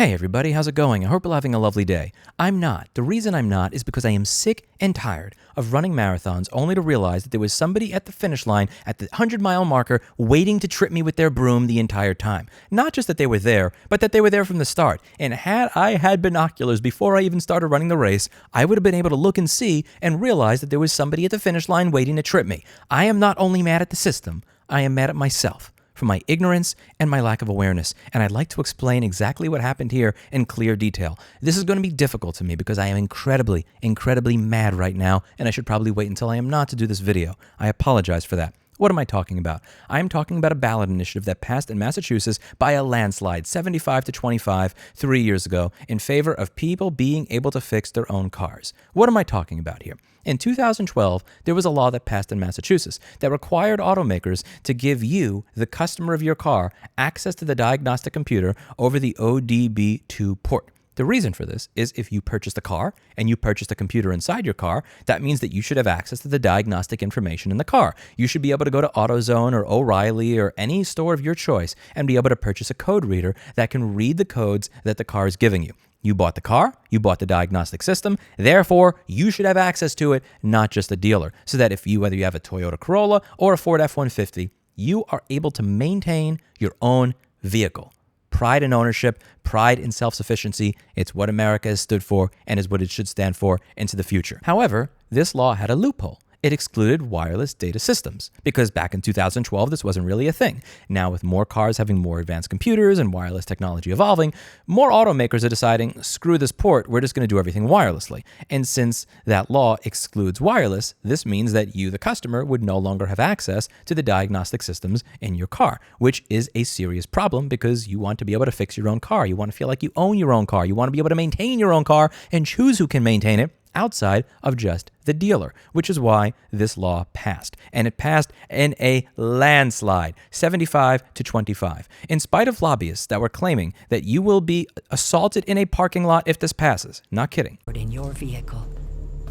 Hey everybody, how's it going? I hope you're having a lovely day. I'm not. The reason I'm not is because I am sick and tired of running marathons only to realize that there was somebody at the finish line at the 100-mile marker waiting to trip me with their broom the entire time. Not just that they were there, but that they were there from the start. And had I had binoculars before I even started running the race, I would have been able to look and see and realize that there was somebody at the finish line waiting to trip me. I am not only mad at the system, I am mad at myself for my ignorance and my lack of awareness. And I'd like to explain exactly what happened here in clear detail. This is going to be difficult to me because I am incredibly mad right now, and I should probably wait until I am not to do this video. I apologize for that. What am I talking about? I am talking about a ballot initiative that passed in Massachusetts by a landslide, 75 to 25, 3 years ago, in favor of people being able to fix their own cars. What am I talking about here? In 2012, there was a law that passed in Massachusetts that required automakers to give you, the customer of your car, access to the diagnostic computer over the ODB2 port. The reason for this is if you purchased a car and you purchased a computer inside your car, that means that you should have access to the diagnostic information in the car. You should be able to go to AutoZone or O'Reilly or any store of your choice and be able to purchase a code reader that can read the codes that the car is giving you. You bought the car, you bought the diagnostic system, therefore you should have access to it, not just the dealer. So that whether you have a Toyota Corolla or a Ford F-150, you are able to maintain your own vehicle. Pride in ownership, pride in self-sufficiency, it's what America has stood for and is what it should stand for into the future. However, this law had a loophole. It excluded wireless data systems because back in 2012, this wasn't really a thing. Now, with more cars having more advanced computers and wireless technology evolving, more automakers are deciding, screw this port, we're just going to do everything wirelessly. And since that law excludes wireless, this means that you, the customer, would no longer have access to the diagnostic systems in your car, which is a serious problem because you want to be able to fix your own car. You want to feel like you own your own car. You want to be able to maintain your own car and choose who can maintain it outside of just the dealer, which is why this law passed. And it passed in a landslide, 75 to 25. In spite of lobbyists that were claiming that you will be assaulted in a parking lot if this passes. Not kidding. In your vehicle.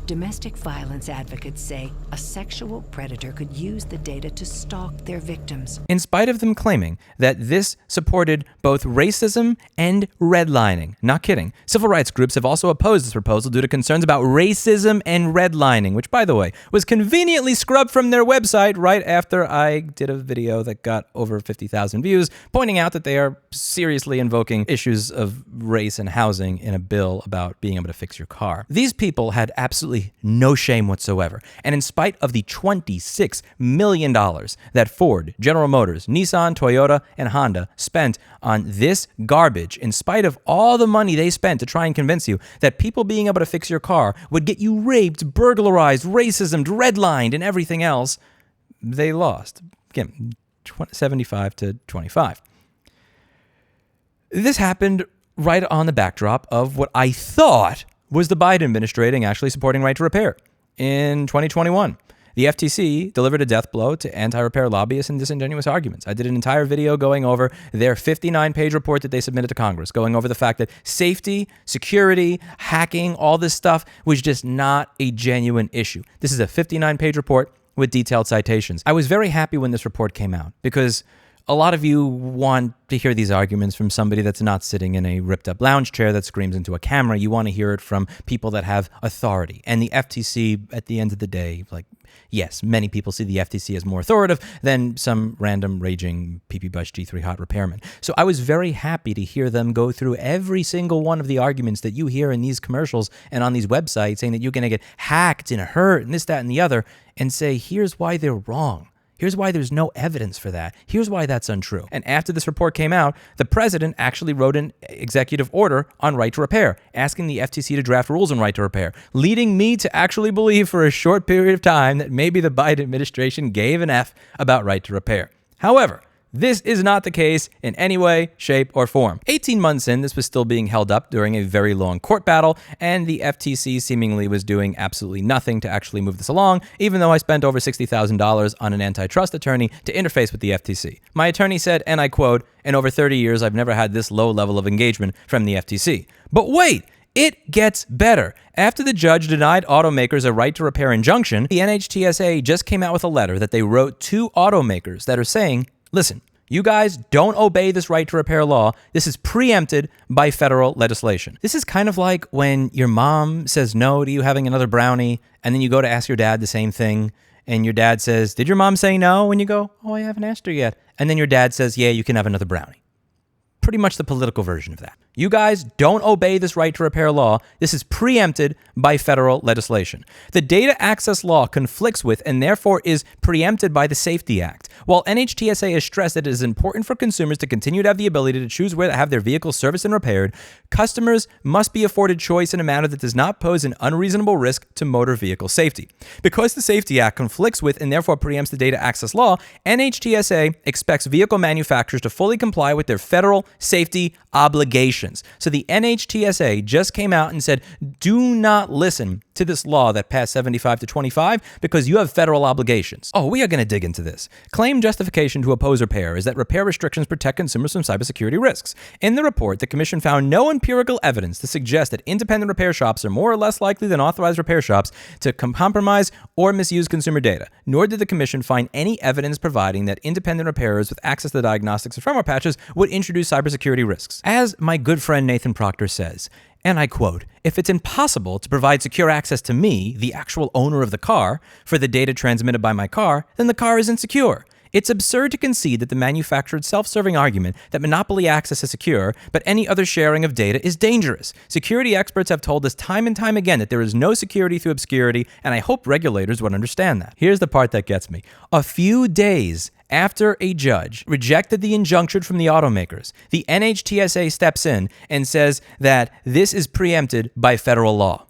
Domestic violence advocates say a sexual predator could use the data to stalk their victims. In spite of them claiming that this supported both racism and redlining. Not kidding. Civil rights groups have also opposed this proposal due to concerns about racism and redlining, which, by the way, was conveniently scrubbed from their website right after I did a video that got over 50,000 views, pointing out that they are seriously invoking issues of race and housing in a bill about being able to fix your car. These people had absolutely no shame whatsoever. And in spite of the $26 million that Ford, General Motors, Nissan, Toyota, and Honda spent on this garbage, in spite of all the money they spent to try and convince you that people being able to fix your car would get you raped, burglarized, racism, redlined, and everything else, they lost. Again, 75 to 25. This happened right on the backdrop of what I thought was the Biden administration actually supporting right to repair. In 2021, the FTC delivered a death blow to anti-repair lobbyists and disingenuous arguments. I did an entire video going over their 59-page report that they submitted to Congress, going over the fact that safety, security, hacking, all this stuff was just not a genuine issue. This is a 59-page report with detailed citations. I was very happy when this report came out because a lot of you want to hear these arguments from somebody that's not sitting in a ripped-up lounge chair that screams into a camera. You want to hear it from people that have authority. And the FTC, at the end of the day, yes, many people see the FTC as more authoritative than some random raging PP Bush G3 hot repairman. So I was very happy to hear them go through every single one of the arguments that you hear in these commercials and on these websites saying that you're going to get hacked and hurt and this, that, and the other, and say, here's why they're wrong. Here's why there's no evidence for that. Here's why that's untrue. And after this report came out, the president actually wrote an executive order on right to repair, asking the FTC to draft rules on right to repair, leading me to actually believe for a short period of time that maybe the Biden administration gave an F about right to repair. However, this is not the case in any way, shape, or form. 18 months in, this was still being held up during a very long court battle, and the FTC seemingly was doing absolutely nothing to actually move this along, even though I spent over $60,000 on an antitrust attorney to interface with the FTC. My attorney said, and I quote, "In over 30 years, I've never had this low level of engagement from the FTC. But wait! It gets better. After the judge denied automakers a right to repair injunction, the NHTSA just came out with a letter that they wrote to automakers that are saying, listen, You guys don't obey this right to repair law. This is preempted by federal legislation. This is kind of like when your mom says no to you having another brownie, and then you go to ask your dad the same thing, and your dad says, "Did your mom say no?" And you go, "Oh, I haven't asked her yet." And then your dad says, "Yeah, you can have another brownie." Pretty much the political version of that. You guys don't obey this right to repair law. This is preempted by federal legislation. The data access law conflicts with and therefore is preempted by the Safety Act. While NHTSA has stressed that it is important for consumers to continue to have the ability to choose where to have their vehicles serviced and repaired, customers must be afforded choice in a manner that does not pose an unreasonable risk to motor vehicle safety. Because the Safety Act conflicts with and therefore preempts the data access law, NHTSA expects vehicle manufacturers to fully comply with their federal safety obligations. So the NHTSA just came out and said, do not listen to this law that passed 75 to 25 because you have federal obligations. Oh, we are going to dig into this. Claim justification to oppose repair is that repair restrictions protect consumers from cybersecurity risks. In the report, the commission found no empirical evidence to suggest that independent repair shops are more or less likely than authorized repair shops to compromise or misuse consumer data, nor did the commission find any evidence providing that independent repairers with access to diagnostics and firmware patches would introduce cybersecurity risks. As my good friend Nathan Proctor says, and I quote, "If it's impossible to provide secure access to me, the actual owner of the car, for the data transmitted by my car, then the car isn't secure. It's absurd to concede that the manufacturer's self-serving argument that monopoly access is secure, but any other sharing of data is dangerous. Security experts have told us time and time again that there is no security through obscurity, and I hope regulators would understand that." Here's the part that gets me. A few days after a judge rejected the injunction from the automakers, the NHTSA steps in and says that this is preempted by federal law.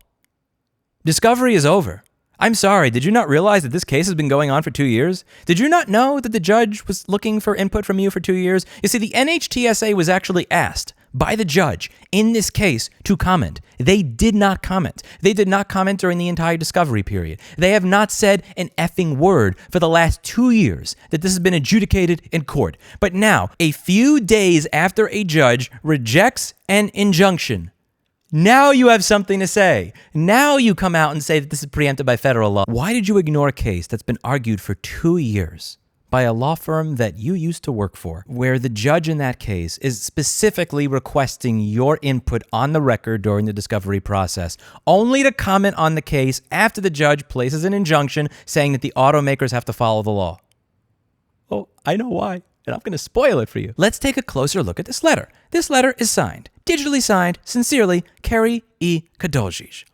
Discovery is over. I'm sorry, did you not realize that this case has been going on for 2 years? Did you not know that the judge was looking for input from you for 2 years? You see, the NHTSA was actually asked by the judge in this case to comment. They did not comment. They did not comment during the entire discovery period. They have not said an effing word for the last 2 years that this has been adjudicated in court. But now, a few days after a judge rejects an injunction, now you have something to say. Now you come out and say that this is preempted by federal law. Why did you ignore a case that's been argued for 2 years by a law firm that you used to work for, where the judge in that case is specifically requesting your input on the record during the discovery process, only to comment on the case after the judge places an injunction saying that the automakers have to follow the law? Oh, I know why, and I'm going to spoil it for you. Let's take a closer look at this letter. This letter is signed, digitally signed, sincerely, Kerry E. Kadoljic.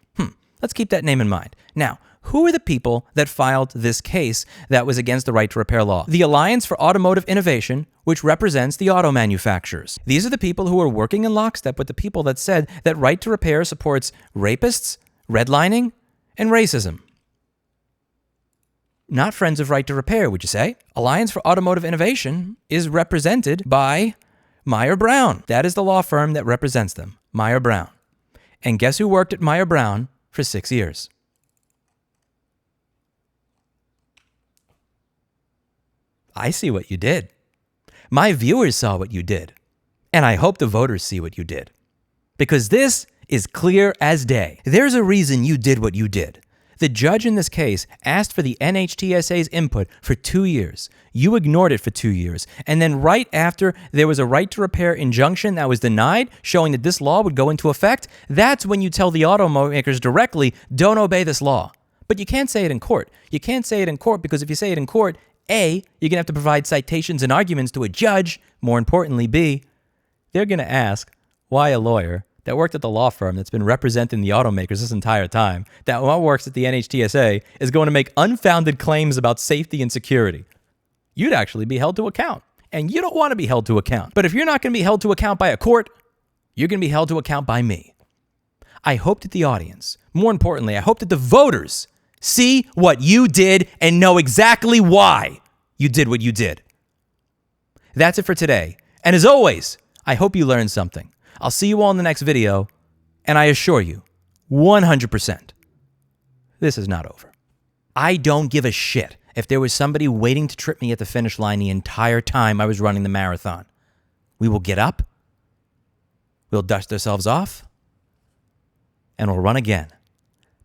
Let's keep that name in mind. Now, who are the people that filed this case that was against the right to repair law? The Alliance for Automotive Innovation, which represents the auto manufacturers. These are the people who are working in lockstep with the people that said that right to repair supports rapists, redlining, and racism. Not friends of right to repair, would you say? Alliance for Automotive Innovation is represented by Meyer Brown. That is the law firm that represents them, Meyer Brown. And guess who worked at Meyer Brown for 6 years? I see what you did. My viewers saw what you did. And I hope the voters see what you did. Because this is clear as day. There's a reason you did what you did. The judge in this case asked for the NHTSA's input for 2 years. You ignored it for 2 years. And then right after there was a right to repair injunction that was denied, showing that this law would go into effect, that's when you tell the automakers directly, don't obey this law. But you can't say it in court. You can't say it in court because if you say it in court, A, you're going to have to provide citations and arguments to a judge. More importantly, B, they're going to ask why a lawyer that worked at the law firm that's been representing the automakers this entire time, that works at the NHTSA, is going to make unfounded claims about safety and security. You'd actually be held to account. And you don't want to be held to account. But if you're not going to be held to account by a court, you're going to be held to account by me. I hope that the audience, more importantly, I hope that the voters see what you did and know exactly why you did what you did. That's it for today. And as always, I hope you learned something. I'll see you all in the next video, and I assure you, 100%, this is not over. I don't give a shit if there was somebody waiting to trip me at the finish line the entire time I was running the marathon. We will get up, we'll dust ourselves off, and we'll run again.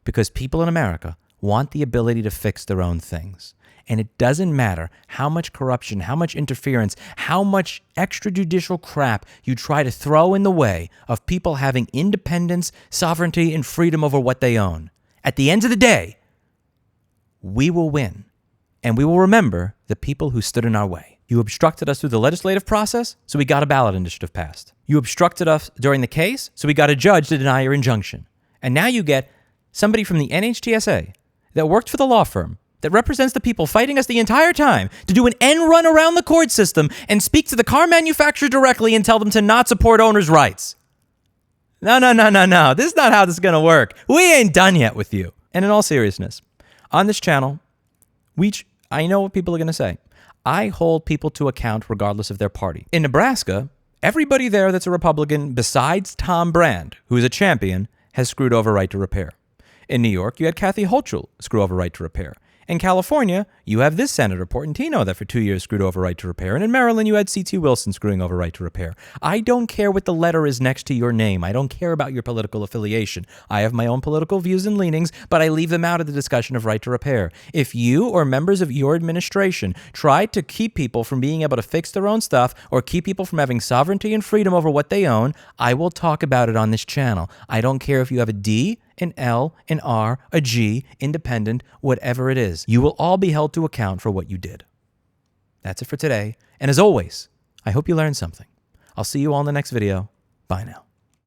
Because people in America want the ability to fix their own things. And it doesn't matter how much corruption, how much interference, how much extrajudicial crap you try to throw in the way of people having independence, sovereignty, and freedom over what they own. At the end of the day, we will win. And we will remember the people who stood in our way. You obstructed us through the legislative process, so we got a ballot initiative passed. You obstructed us during the case, so we got a judge to deny your injunction. And now you get somebody from the NHTSA that worked for the law firm that represents the people fighting us the entire time to do an end run around the court system and speak to the car manufacturer directly and tell them to not support owners' rights. No. This is not how this is going to work. We ain't done yet with you. And in all seriousness, on this channel, I know what people are going to say. I hold people to account regardless of their party. In Nebraska, everybody there that's a Republican besides Tom Brand, who is a champion, has screwed over right to repair. In New York, you had Kathy Hochul screw over right to repair. In California, you have this Senator Portantino that for 2 years screwed over right to repair. And in Maryland, you had C.T. Wilson screwing over right to repair. I don't care what the letter is next to your name. I don't care about your political affiliation. I have my own political views and leanings, but I leave them out of the discussion of right to repair. If you or members of your administration try to keep people from being able to fix their own stuff or keep people from having sovereignty and freedom over what they own, I will talk about it on this channel. I don't care if you have a D, an L, an R, a G, independent, whatever it is. You will all be held to account for what you did. That's it for today. And as always, I hope you learned something. I'll see you all in the next video. Bye now.